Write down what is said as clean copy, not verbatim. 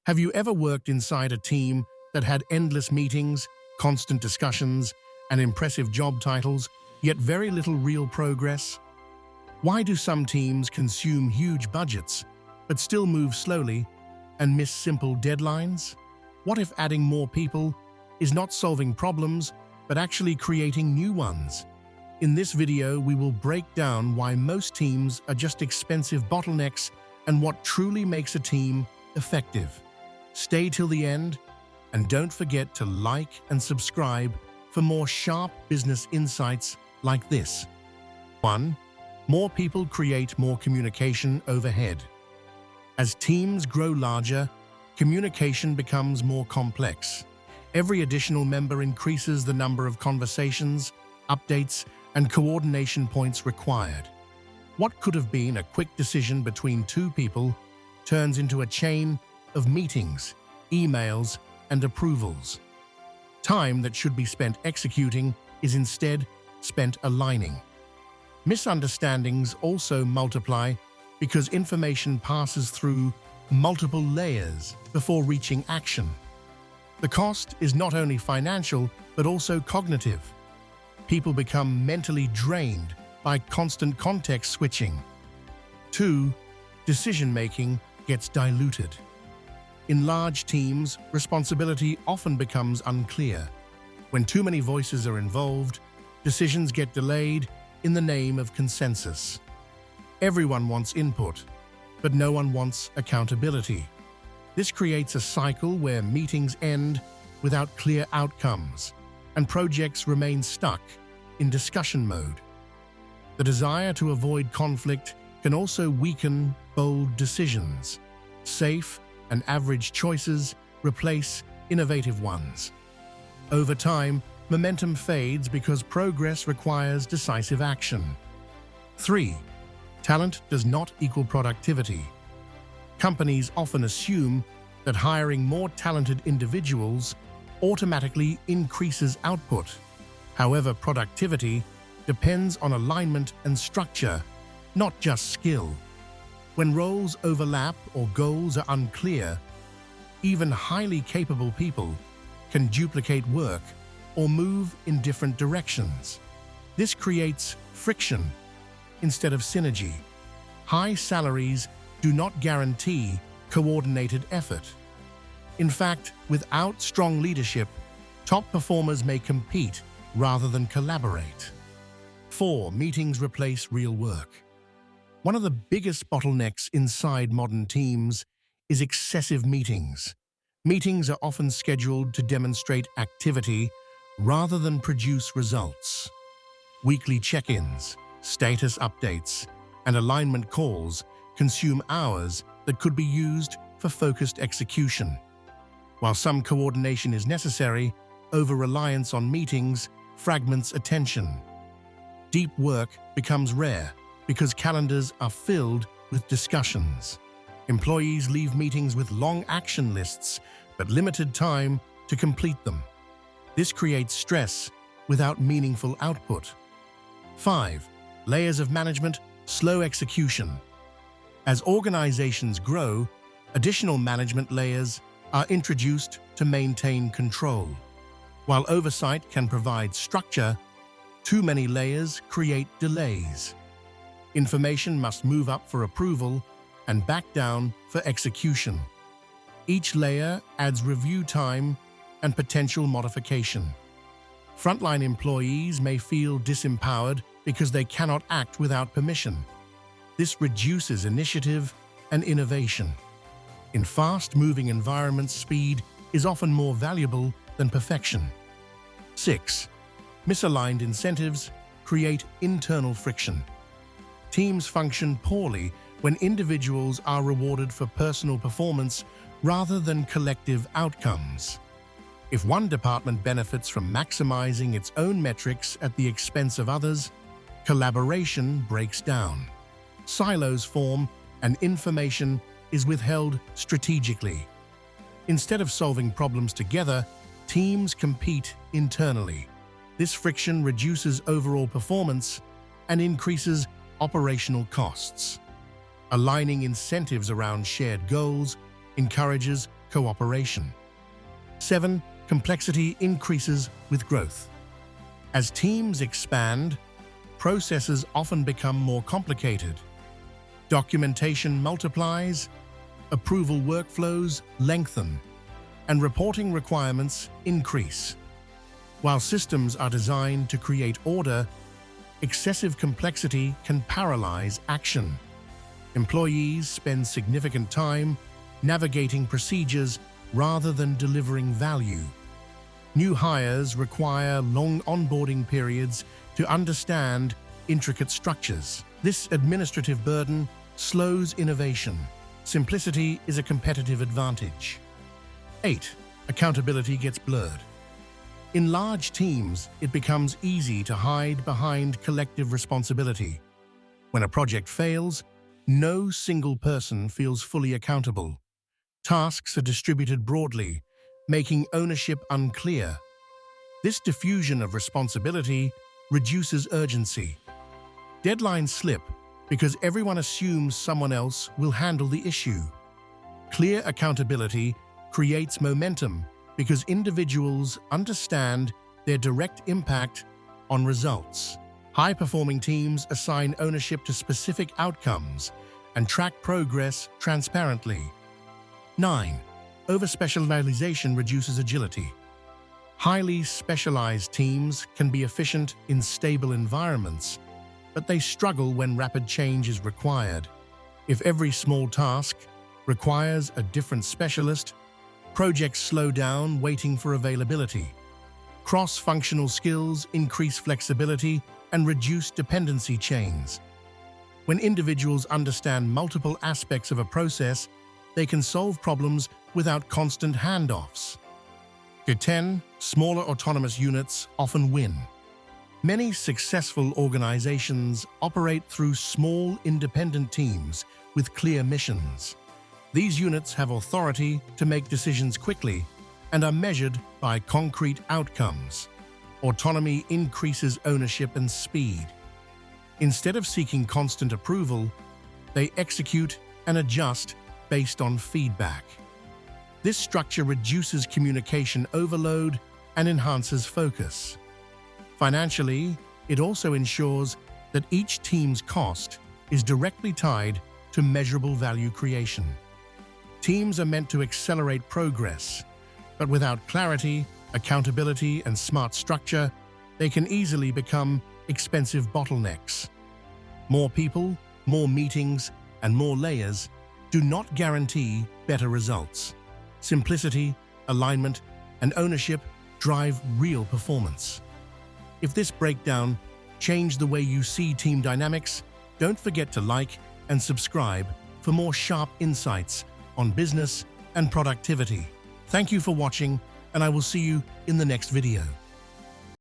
Have you ever worked inside a team that had endless meetings, constant discussions, and impressive job titles, yet very little real progress? Why do some teams consume huge budgets, but still move slowly and miss simple deadlines? What if adding more people is not solving problems, but actually creating new ones? In this video, we will break down why most teams are just expensive bottlenecks and what truly makes a team effective. Stay till the end, and don't forget to like and subscribe for more sharp business insights like this. 1. More people create more communication overhead. As teams grow larger, communication becomes more complex. Every additional member increases the number of conversations, updates, and coordination points required. What could have been a quick decision between two people turns into a chain of meetings, emails, and approvals. Time that should be spent executing is instead spent aligning. Misunderstandings also multiply because information passes through multiple layers before reaching action. The cost is not only financial, but also cognitive. People become mentally drained by constant context switching. 2. Decision-making gets diluted. In large teams, responsibility often becomes unclear. When too many voices are involved, decisions get delayed in the name of consensus. Everyone wants input, but no one wants accountability. This creates a cycle where meetings end without clear outcomes, and projects remain stuck in discussion mode. The desire to avoid conflict can also weaken bold decisions. Safe and average choices replace innovative ones. Over time, momentum fades because progress requires decisive action. 3. Talent does not equal productivity. Companies often assume that hiring more talented individuals automatically increases output. However, productivity depends on alignment and structure, not just skill. When roles overlap or goals are unclear, even highly capable people can duplicate work or move in different directions. This creates friction instead of synergy. High salaries do not guarantee coordinated effort. In fact, without strong leadership, top performers may compete rather than collaborate. 4. Meetings replace real work. One of the biggest bottlenecks inside modern teams is excessive meetings. Meetings are often scheduled to demonstrate activity rather than produce results. Weekly check-ins, status updates, and alignment calls consume hours that could be used for focused execution. While some coordination is necessary, over-reliance on meetings fragments attention. Deep work becomes rare because calendars are filled with discussions. Employees leave meetings with long action lists, but limited time to complete them. This creates stress without meaningful output. 5. Layers of management, slow execution. As organizations grow, additional management layers are introduced to maintain control. While oversight can provide structure, too many layers create delays. Information must move up for approval and back down for execution. Each layer adds review time and potential modification. Frontline employees may feel disempowered because they cannot act without permission. This reduces initiative and innovation. In fast-moving environments, speed is often more valuable than perfection. 6. Misaligned incentives create internal friction. Teams function poorly when individuals are rewarded for personal performance rather than collective outcomes. If one department benefits from maximizing its own metrics at the expense of others, collaboration breaks down. Silos form and information is withheld strategically. Instead of solving problems together, teams compete internally. This friction reduces overall performance and increases operational costs. Aligning incentives around shared goals encourages cooperation. 7. Complexity increases with growth. As teams expand, processes often become more complicated. Documentation multiplies, approval workflows lengthen, and reporting requirements increase. While systems are designed to create order, excessive complexity can paralyze action. Employees spend significant time navigating procedures rather than delivering value. New hires require long onboarding periods to understand intricate structures. This administrative burden slows innovation. Simplicity is a competitive advantage. 8. Accountability gets blurred. In large teams, it becomes easy to hide behind collective responsibility. When a project fails, no single person feels fully accountable. Tasks are distributed broadly, making ownership unclear. This diffusion of responsibility reduces urgency. Deadlines slip because everyone assumes someone else will handle the issue. Clear accountability creates momentum because individuals understand their direct impact on results. High-performing teams assign ownership to specific outcomes and track progress transparently. 9. Overspecialization reduces agility. Highly specialized teams can be efficient in stable environments, but they struggle when rapid change is required. If every small task requires a different specialist, projects slow down waiting for availability. Cross-functional skills increase flexibility and reduce dependency chains. When individuals understand multiple aspects of a process, they can solve problems without constant handoffs. 10. Smaller autonomous units often win. Many successful organizations operate through small, independent teams with clear missions. These units have authority to make decisions quickly and are measured by concrete outcomes. Autonomy increases ownership and speed. Instead of seeking constant approval, they execute and adjust based on feedback. This structure reduces communication overload and enhances focus. Financially, it also ensures that each team's cost is directly tied to measurable value creation. Teams are meant to accelerate progress, but without clarity, accountability, and smart structure, they can easily become expensive bottlenecks. More people, more meetings, and more layers do not guarantee better results. Simplicity, alignment, and ownership drive real performance. If this breakdown changed the way you see team dynamics, don't forget to like and subscribe for more sharp insights on business and productivity. Thank you for watching, and I will see you in the next video.